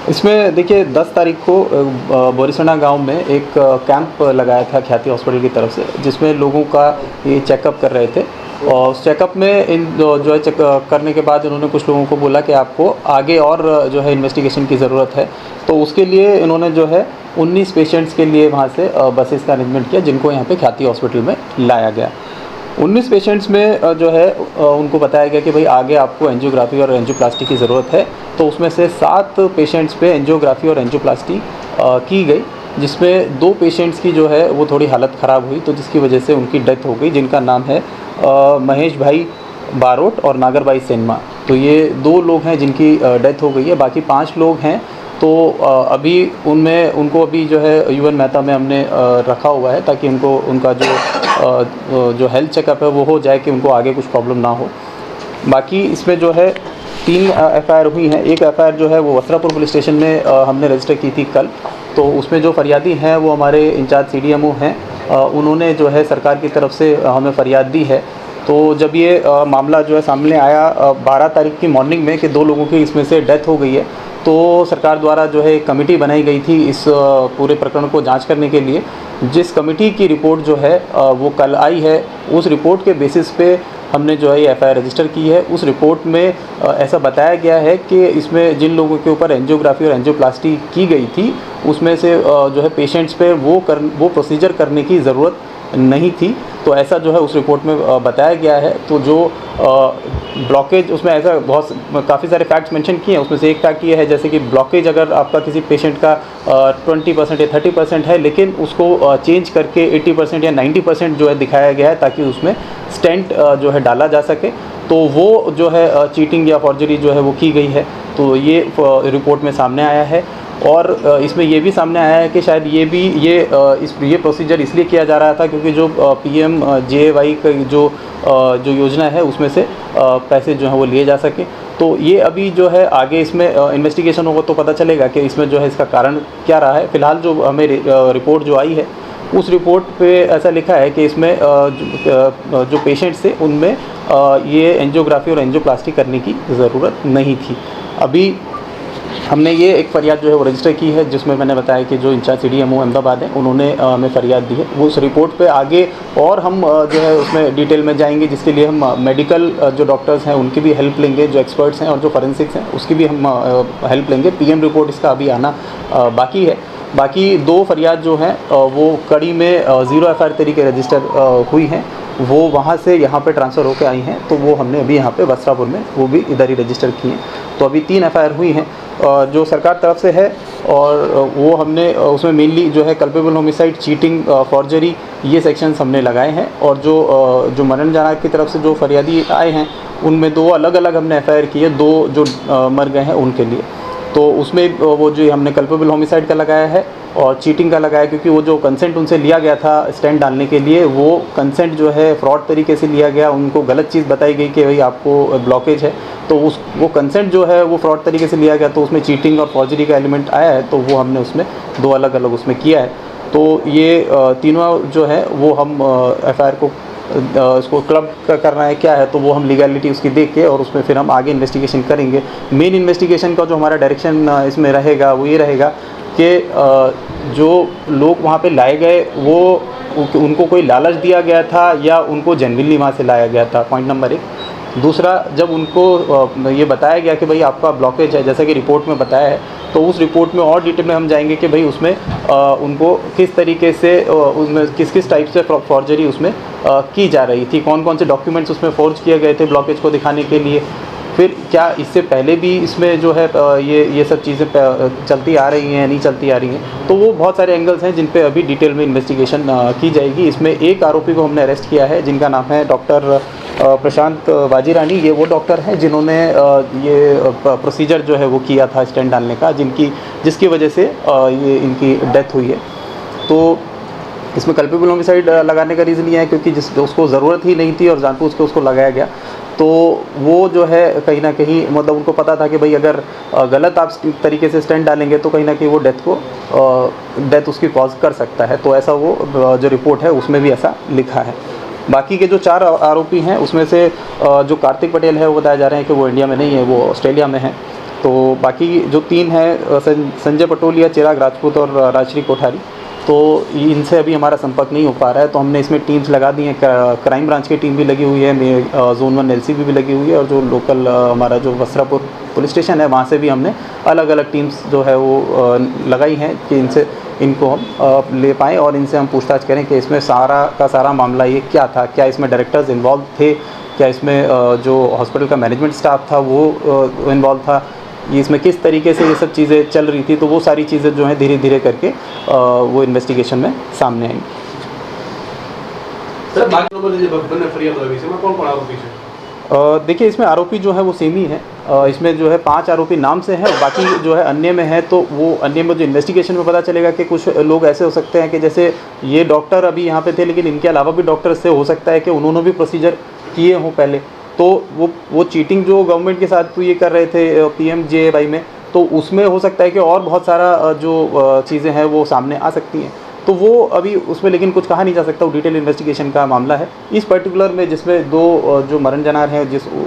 इसमें देखिए 10 तारीख को बोरीसणा गांव में एक कैंप लगाया था ख्याति हॉस्पिटल की तरफ से, जिसमें लोगों का ये चेकअप कर रहे थे। और उस चेकअप में जो है चेक करने के बाद इन्होंने कुछ लोगों को बोला कि आपको आगे और जो है इन्वेस्टिगेशन की ज़रूरत है। तो उसके लिए इन्होंने जो है 19 पेशेंट्स के लिए वहाँ से बसेस का अरेंजमेंट किया, जिनको यहाँ पे ख्याति हॉस्पिटल में लाया गया। 19 पेशेंट्स में जो है उनको बताया गया कि भाई आगे आपको एंजियोग्राफी और एंजियोप्लास्टी की ज़रूरत है। तो उसमें से 7 पेशेंट्स पे एंजियोग्राफी और एंजियोप्लास्टी की गई, जिसमें 2 पेशेंट्स की जो है वो थोड़ी हालत ख़राब हुई, तो जिसकी वजह से उनकी डेथ हो गई, जिनका नाम है महेश भाई बारोट और नागरबाई सेनमा। तो ये 2 लोग हैं जिनकी डेथ हो गई है। बाकी 5 लोग हैं, तो अभी उनको अभी जो है यूएन मेहता में हमने रखा हुआ है, ताकि उनका जो हेल्थ चेकअप है वो हो जाए कि उनको आगे कुछ प्रॉब्लम ना हो। बाकी इसमें जो है 3 एफआईआर हुई हैं। एक एफआईआर जो है वो वस्त्रापुर पुलिस स्टेशन में हमने रजिस्टर की थी कल। तो उसमें जो फरियादी हैं वो हमारे इंचार्ज सीडीएमओ हैं। उन्होंने जो है सरकार की तरफ से हमें फरियाद दी है। तो जब ये मामला जो है सामने आया 12 तारीख की मॉर्निंग में कि 2 लोगों की इसमें से डेथ हो गई है, तो सरकार द्वारा जो है एक कमेटी बनाई गई थी इस पूरे प्रकरण को जांच करने के लिए। जिस कमेटी की रिपोर्ट जो है वो कल आई है, उस रिपोर्ट के बेसिस पे हमने जो है ये एफआईआर रजिस्टर की है। उस रिपोर्ट में ऐसा बताया गया है कि इसमें जिन लोगों के ऊपर एंजियोग्राफी और एंजियोप्लास्टी की गई थी, उसमें से जो है पेशेंट्स पे वो प्रोसीजर करने की ज़रूरत नहीं थी। तो ऐसा जो है उस रिपोर्ट में बताया गया है। तो जो ब्लॉकेज, उसमें ऐसा काफ़ी सारे फैक्ट्स मेंशन किए हैं। उसमें से एक फैक्ट ये है, जैसे कि ब्लॉकेज अगर आपका किसी पेशेंट का 20% या 30% है, लेकिन उसको चेंज करके 80% या 90% जो है दिखाया गया है, ताकि उसमें स्टेंट जो है डाला जा सके, तो वो जो है चीटिंग या फॉर्जरी जो है वो की गई है। तो ये रिपोर्ट में सामने आया है। और इसमें ये भी सामने आया है कि शायद ये प्रोसीजर इसलिए किया जा रहा था क्योंकि जो PMJAY का जो योजना है उसमें से पैसे जो हैं वो लिए जा सके। तो ये अभी जो है आगे इसमें इन्वेस्टिगेशन होगा तो पता चलेगा कि इसमें जो है इसका कारण क्या रहा है। फ़िलहाल जो हमें रिपोर्ट जो आई है, उस रिपोर्ट पे ऐसा लिखा है कि इसमें जो पेशेंट्स थे उनमें ये एंजियोग्राफी और एंजियोप्लास्टी करने की ज़रूरत नहीं थी। अभी हमने ये एक फ़रियाद जो है वो रजिस्टर की है, जिसमें मैंने बताया कि जो इंचार्ज सीडीएमओ अहमदाबाद हैं उन्होंने हमें फ़रियाद दी है। वो उस रिपोर्ट पे आगे और हम जो है उसमें डिटेल में जाएंगे, जिसके लिए हम मेडिकल जो डॉक्टर्स हैं उनकी भी हेल्प लेंगे, जो एक्सपर्ट्स हैं और जो फॉरेंसिक्स हैं उसकी भी हम हेल्प लेंगे। PM रिपोर्ट इसका अभी आना बाकी है। बाकी 2 फरियाद जो हैं वो कड़ी में 0 एफआईआर तरीके रजिस्टर हुई हैं, वो वहाँ से यहाँ पे ट्रांसफ़र होकर आई हैं। तो वो हमने अभी यहाँ पे वस्त्रापुर में वो भी इधर ही रजिस्टर किए हैं। तो अभी 3 एफआईआर हुई हैं जो सरकार तरफ से है, और वो हमने उसमें मेनली जो है कल्पेबल होमिसाइड, चीटिंग, फॉर्जरी, ये सेक्शंस हमने लगाए हैं। और जो मरण जाना की तरफ से जो फरियादी आए हैं उनमें 2 अलग अलग हमने एफआईआर की है, 2 जो मर गए हैं उनके लिए। तो उसमें वो जो हमने कल्पेबल होमिसाइड का लगाया है और चीटिंग का लगाया, क्योंकि वो जो कंसेंट उनसे लिया गया था स्टेंट डालने के लिए, वो कंसेंट जो है फ्रॉड तरीके से लिया गया। उनको गलत चीज़ बताई गई कि भाई आपको ब्लॉकेज है, तो वो कंसेंट जो है वो फ्रॉड तरीके से लिया गया, तो उसमें चीटिंग और फॉर्जरी का एलिमेंट आया है। तो वो हमने उसमें 2 अलग अलग उसमें किया है। तो ये तीनों जो है वो हम एफआईआर को इसको क्लब करना है क्या है, तो वो हम लीगैलिटी उसकी देख के और उसमें फिर हम आगे इन्वेस्टिगेशन करेंगे। मेन इन्वेस्टिगेशन का जो हमारा डायरेक्शन इसमें रहेगा वो ये रहेगा कि जो लोग वहाँ पे लाए गए वो उनको कोई लालच दिया गया था या उनको जेन्युइनली वहाँ से लाया गया था, पॉइंट नंबर 1। दूसरा, जब उनको ये बताया गया कि भाई आपका ब्लॉकेज है, जैसा कि रिपोर्ट में बताया है, तो उस रिपोर्ट में और डिटेल में हम जाएंगे कि भाई उसमें उनको किस तरीके से उसमें किस टाइप से फॉर्जरी उसमें की जा रही थी, कौन कौन से डॉक्यूमेंट्स उसमें फोर्ज किए गए थे ब्लॉकेज को दिखाने के लिए। फिर क्या इससे पहले भी इसमें जो है ये सब चीज़ें चलती आ रही हैं, नहीं चलती आ रही हैं, तो वो बहुत सारे एंगल्स हैं जिन पे अभी डिटेल में इन्वेस्टिगेशन की जाएगी। इसमें एक आरोपी को हमने अरेस्ट किया है, जिनका नाम है डॉक्टर प्रशांत वाजीरानी। ये वो डॉक्टर हैं जिन्होंने ये प्रोसीजर जो है वो किया था स्टेंट डालने का, जिसकी वजह से ये इनकी डेथ हुई है। तो इसमें कल्पेबल होमिसाइड लगाने का रीज़न ये है क्योंकि उसको ज़रूरत ही नहीं थी और जानबूझ के उसको लगाया गया। तो वो जो है कहीं ना कहीं मतलब उनको पता था कि भाई अगर गलत आप तरीके से स्टेंट डालेंगे तो कहीं ना कहीं वो डेथ उसकी कॉज कर सकता है। तो ऐसा वो जो रिपोर्ट है उसमें भी ऐसा लिखा है। बाकी के जो 4 आरोपी हैं उसमें से जो कार्तिक पटेल है वो बताया जा रहे हैं कि वो इंडिया में नहीं है, वो ऑस्ट्रेलिया में है। तो बाकी जो 3 हैं संजय पटोलिया, चिराग राजपूत और राजश्री कोठारी, तो इनसे अभी हमारा संपर्क नहीं हो पा रहा है। तो हमने इसमें टीम्स लगा दी हैं, क्राइम ब्रांच की टीम भी लगी हुई है, जोन 1 LCB भी लगी हुई है, और जो लोकल हमारा जो वस्त्रापुर पुलिस स्टेशन है वहाँ से भी हमने अलग अलग टीम्स जो है वो लगाई हैं कि इनको हम ले पाएँ और इनसे हम पूछताछ करें कि इसमें सारा का सारा मामला ये क्या था, क्या इसमें डायरेक्टर्स इन्वॉल्व थे, क्या इसमें जो हॉस्पिटल का मैनेजमेंट स्टाफ था वो इन्वॉल्व था, ये इसमें किस तरीके से ये सब चीज़ें चल रही थी। तो वो सारी चीज़ें जो हैं धीरे धीरे करके वो इन्वेस्टिगेशन में सामने आएंगी। सर बाकी लोगों ने जो बने फरियाद हुई इसमें कौन कौन आरोपी है? देखिए इसमें आरोपी जो है वो सेम ही है। इसमें जो है 5 आरोपी नाम से हैं और बाकी जो है अन्य में है। तो वो अन्य में जो इन्वेस्टिगेशन में पता चलेगा कि कुछ लोग ऐसे हो सकते हैं कि जैसे ये डॉक्टर अभी यहाँ पे थे, लेकिन इनके अलावा भी डॉक्टर से हो सकता है कि उन्होंने भी प्रोसीजर किए हों पहले। तो वो चीटिंग जो गवर्नमेंट के साथ तो ये कर रहे थे PMJAY में, तो उसमें हो सकता है कि और बहुत सारा जो चीज़ें हैं वो सामने आ सकती हैं। तो वो अभी उसमें लेकिन कुछ कहा नहीं जा सकता, वो डिटेल इन्वेस्टिगेशन का मामला है। इस पर्टिकुलर में जिसमें 2 जो मरण जनार हैं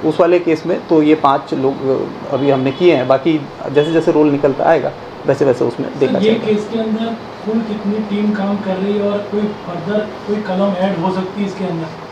उस वाले केस में तो ये 5 लोग अभी हमने किए हैं। बाकी जैसे जैसे रोल निकलता आएगा वैसे वैसे उसमें देखा ये केस के अंदर कुल कितनी टीम काम कर रही है और कोई फर्दर कोई कलम ऐड हो सकती है इसके अंदर?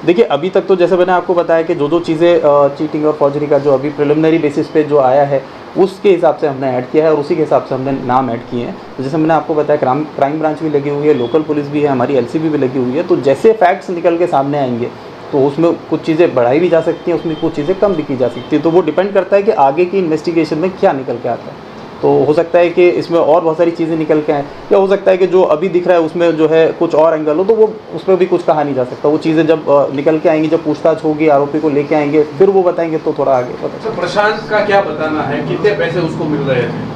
देखिए अभी तक तो जैसे मैंने आपको बताया कि जो चीज़ें चीटिंग और फॉर्जरी का जो अभी प्रिलिमिनरी बेसिस पे जो आया है उसके हिसाब से हमने ऐड किया है और उसी के हिसाब से हमने नाम ऐड किए हैं। तो जैसे मैंने आपको बताया क्राइम ब्रांच भी लगी हुई है, लोकल पुलिस भी है, हमारी LCB भी लगी हुई है। तो जैसे फैक्ट्स निकल के सामने आएंगे तो उसमें कुछ चीज़ें बढ़ाई भी जा सकती हैं, उसमें कुछ चीज़ें कम भी की जा सकती है। तो वो डिपेंड करता है कि आगे की इन्वेस्टिगेशन में क्या निकल के आता है। तो हो सकता है कि इसमें और बहुत सारी चीज़ें निकल के आएँ, या हो सकता है कि जो अभी दिख रहा है उसमें जो है कुछ और एंगल हो, तो वो उस पर भी कुछ कहा नहीं जा सकता। वो चीज़ें जब निकल के आएंगी, जब पूछताछ होगी, आरोपी को लेके आएंगे, फिर वो बताएंगे तो थोड़ा आगे पता चलेगा। प्रशांत का क्या बताना है, कितने पैसे उसको मिल रहे हैं?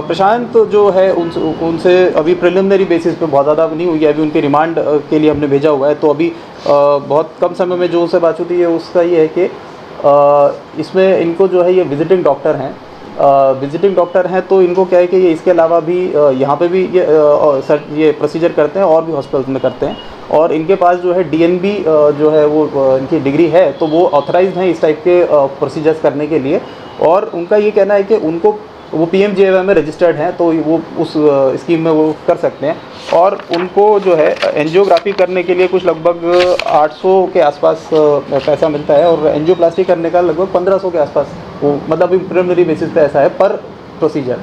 प्रशांत जो है उनसे अभी प्रिलिमिनरी बेसिस पे बहुत ज़्यादा नहीं हुई है। अभी उनके रिमांड के लिए हमने भेजा हुआ है। तो अभी बहुत कम समय में जो उनसे बात होती है उसका ये है कि इसमें इनको जो है ये विजिटिंग डॉक्टर हैं, तो इनको क्या है कि ये इसके अलावा भी यहाँ पे भी ये प्रोसीजर करते हैं और भी हॉस्पिटल्स में करते हैं। और इनके पास जो है DNB जो है वो इनकी डिग्री है, तो वो ऑथराइज्ड हैं इस टाइप के प्रोसीजर्स करने के लिए। और उनका ये कहना है कि उनको वो PMJAY में रजिस्टर्ड हैं, तो वो उस स्कीम में वो कर सकते हैं। और उनको जो है एंजियोग्राफी करने के लिए कुछ लगभग 800 के आसपास पैसा मिलता है, और एंजियोप्लास्टी करने का लगभग 1500 के आसपास, वो मतलब प्रिलिमिनरी बेसिस पे ऐसा है पर प्रोसीजर।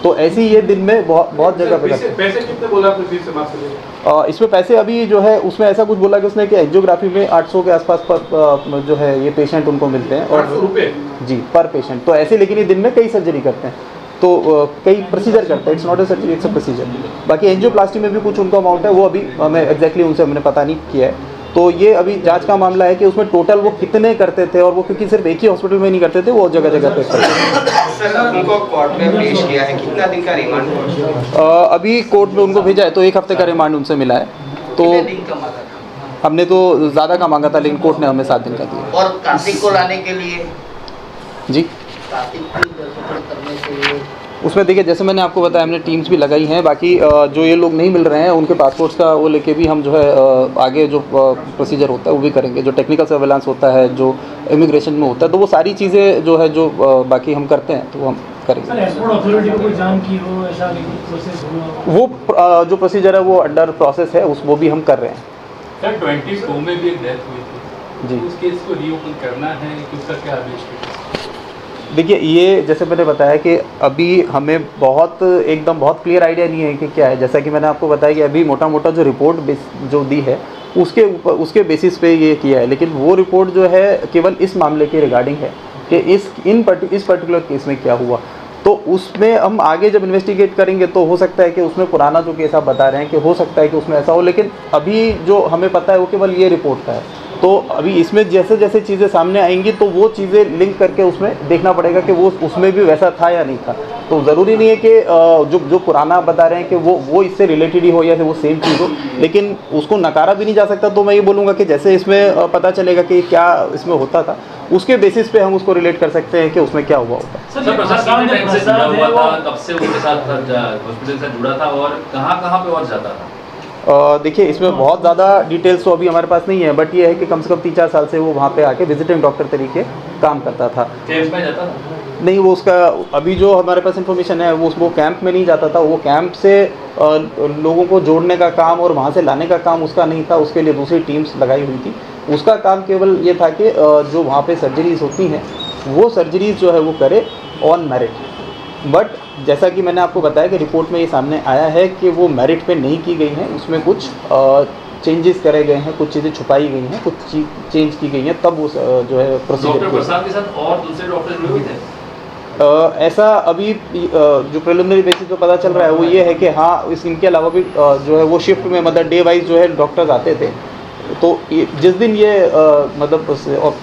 तो ऐसी ये दिन में बहुत जगह पे पैसे कितने बोला आपने फीस से बात करिए? इसमें पैसे अभी जो है उसमें ऐसा कुछ बोला कि उसने कि एंजियोग्राफी में 800 के आसपास पर जो है ये पेशेंट उनको मिलते हैं। और 800 रुपये जी पर पेशेंट। तो ऐसे लेकिन ये दिन में कई सर्जरी करते हैं, तो कई प्रोसीजर करते हैं। It's not a surgery, it's a procedure. बाकी एंजियोप्लास्टी में भी कुछ उनका अमाउंट है, वो अभी हमें एग्जैक्टली उनसे हमने पता नहीं किया है। तो ये अभी जांच का मामला है कि उसमें टोटल वो कितने करते थे, और वो क्योंकि सिर्फ एक ही हॉस्पिटल में नहीं करते थे, वो जगह जगह पे करते थे। सर उनको कोर्ट में पेश किया है, कितना दिन का रिमांड? अभी कोर्ट में उनको भेजा है, तो 1 हफ्ते का रिमांड उनसे मिला है। तो कितने दिन का मांगा था? हमने तो ज़्यादा का मांगा था, लेकिन कोर्ट ने हमें 7 दिन का दिया। और कार्तिक को लाने के लिए जी कार्तिक की दर्शन करने के लिए उसमें देखिए जैसे मैंने आपको बताया हमने टीम्स भी लगाई हैं। बाकी जो ये लोग नहीं मिल रहे हैं उनके पासपोर्ट्स का वो लेके भी हम जो है आगे जो प्रोसीजर होता है वो भी करेंगे। जो टेक्निकल सर्वेलेंस होता है, जो इमिग्रेशन में होता है, तो वो सारी चीज़ें जो है जो बाकी हम करते हैं तो हम करेंगे। सर एयरपोर्ट अथॉरिटी को कोई जान की हो, ऐसा प्रोसेस हुआ? वो जो प्रोसीजर है वो अंडर प्रोसेस है, वो भी हम कर रहे हैं। सर 22 में भी एक डेथ हुई थी जी, उस केस को रीओपन करना है कि उसका क्या अभी? देखिए ये जैसे मैंने बताया कि अभी हमें बहुत क्लियर आइडिया नहीं है कि क्या है। जैसा कि मैंने आपको बताया कि अभी मोटा मोटा जो रिपोर्ट जो दी है उसके बेसिस पे ये किया है। लेकिन वो रिपोर्ट जो है केवल इस मामले के रिगार्डिंग है कि इस पर्टिकुलर केस में क्या हुआ। तो उसमें हम आगे जब इन्वेस्टिगेट करेंगे तो हो सकता है कि उसमें पुराना जो केस आप बता रहे हैं कि हो सकता है कि उसमें ऐसा हो, लेकिन अभी जो हमें पता है वो केवल ये रिपोर्ट का है। तो अभी इसमें जैसे जैसे चीज़ें सामने आएंगी तो वो चीज़ें लिंक करके उसमें देखना पड़ेगा कि वो उसमें भी वैसा था या नहीं था। तो ज़रूरी नहीं है कि जो पुराना बता रहे हैं कि वो इससे रिलेटेड ही हो या फिर वो सेम चीज़ हो, लेकिन उसको नकारा भी नहीं जा सकता। तो मैं ये बोलूँगा कि जैसे इसमें पता चलेगा कि क्या इसमें होता था, उसके बेसिस पे हम उसको रिलेट कर सकते हैं कि उसमें क्या हुआ होता। सर प्रशासन टाइम से जुड़ा हुआ था, कब से उनके साथ हॉस्पिटल से जुड़ा था और कहाँ पे और जाता था? देखिए इसमें बहुत ज़्यादा डिटेल्स तो अभी हमारे पास नहीं है, बट ये है कि कम से कम 3-4 साल से वो वहाँ पे आके विजिटिंग डॉक्टर तरीके काम करता था। कैंप में जाता था? नहीं, वो उसका अभी जो हमारे पास इन्फॉर्मेशन है वो कैंप में नहीं जाता था। वो कैंप से लोगों को जोड़ने का काम और वहाँ से लाने का काम उसका नहीं था, उसके लिए दूसरी टीम्स लगाई हुई थी। उसका काम केवल ये था कि जो वहाँ पे सर्जरीज होती हैं वो सर्जरीज जो है वो करे ऑन मेरिट। बट जैसा कि मैंने आपको बताया कि रिपोर्ट में ये सामने आया है कि वो मेरिट पे नहीं की गई हैं, उसमें कुछ चेंजेस करे गए हैं, कुछ चीज़ें छुपाई गई हैं, कुछ चेंज की गई हैं, तब वो जो है प्रोसीजर। डॉक्टर प्रसाद के साथ और दूसरे डॉक्टर जुड़े हुए थे? ऐसा अभी जो प्रिलिमिनरी बेसिस पे पता चल रहा है वो ये है कि हाँ इनके अलावा भी जो है वो शिफ्ट में मतलब डे वाइज जो है डॉक्टर्स आते थे। तो जिस दिन ये मतलब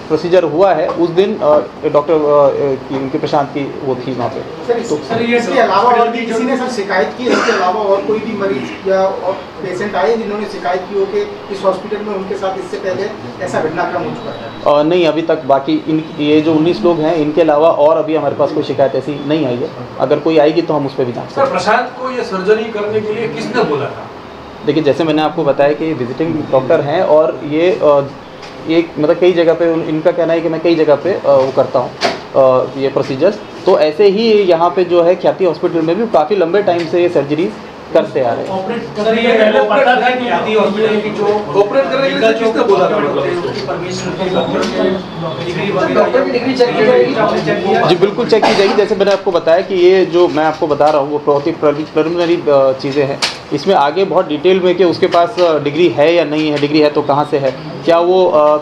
प्रोसीजर हुआ है उस दिन डॉक्टर इनके प्रशांत की वो थी वहाँ पे। तो सर इसके अलावा और भी किसी ने सर शिकायत की? इसके अलावा और कोई भी मरीज या और पेशेंट आए जिन्होंने शिकायत की हो कि इस हॉस्पिटल में उनके साथ इससे पहले ऐसा घटनाक्रम हो चुका है? नहीं, अभी तक बाकी ये जो 19 लोग हैं इनके अलावा और अभी हमारे पास कोई शिकायत ऐसी नहीं आई है। अगर कोई आएगी तो हम उस पर भी जांच सर प्रशांत को ये सर्जरी करने के लिए किसने बोला था? देखिए जैसे मैंने आपको बताया कि विजिटिंग डॉक्टर हैं और ये एक मतलब कई जगह पे इनका कहना है कि मैं कई जगह पे वो करता हूँ ये प्रोसीजर्स। तो ऐसे ही यहाँ पे जो है ख्याति हॉस्पिटल में भी काफ़ी लंबे टाइम से ये सर्जरी करते आ रहे हैं। ऑपरेट कर रही है, पहले पता था कि ख्याति हॉस्पिटल की जो ऑपरेट करने के लिए किसने बोला था? मतलब उसकी परमिशन डॉक्टर की डिग्री चेक की जाएगी, आपने चेक किया? जी बिल्कुल चेक की जाएगी। जैसे मैंने आपको बताया कि ये जो मैं आपको बता रहा हूँ वो बहुत ही प्रिलिमिनरी चीज़ें हैं। इसमें आगे बहुत डिटेल में कि उसके पास डिग्री है या नहीं है, डिग्री है तो कहाँ से है, क्या वो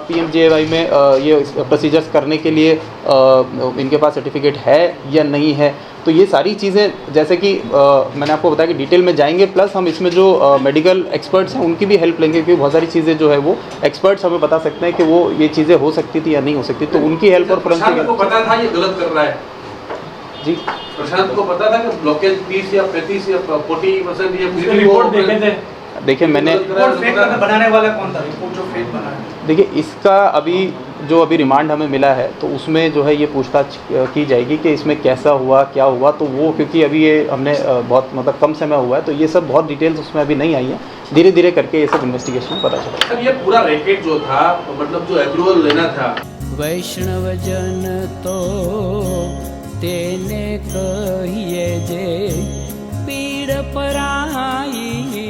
PMJAY में ये प्रोसीजर्स करने के लिए इनके पास सर्टिफिकेट है या नहीं है। तो ये सारी चीज़ें जैसे कि मैंने आपको बताया कि डिटेल में जाएंगे, प्लस हम इसमें जो मेडिकल एक्सपर्ट्स हैं उनकी भी हेल्प लेंगे, क्योंकि बहुत सारी चीज़ें जो है वो एक्सपर्ट्स हमें बता सकते हैं कि वो ये चीज़ें हो सकती थी या नहीं हो सकती। तो उनकी हेल्प और प्रशांत को पता था ये गलत कर रहा है? जी प्रशांत को पता था कि ब्लॉकेज 30 या 35 या 40% ये रिपोर्ट देखे थे। देखिए मैंने रिपोर्ट फेक बनाने वाला कौन था? रिपोर्ट जो फेक बना है, देखिए इसका अभी रिमांड हमें मिला है तो उसमें जो है ये पूछताछ की जाएगी कि इसमें कैसा हुआ, क्या हुआ। तो वो क्योंकि अभी ये हमने बहुत मतलब कम समय हुआ है तो ये सब बहुत डिटेल्स उसमें अभी नहीं आई है। धीरे धीरे करके ये सब इन्वेस्टिगेशन में पता चला। सर ये पूरा रैकेट जो था मतलब जो अप्रूवल लेना था, वैष्णव जन तो तेने कहिए जे पीड़ पराई।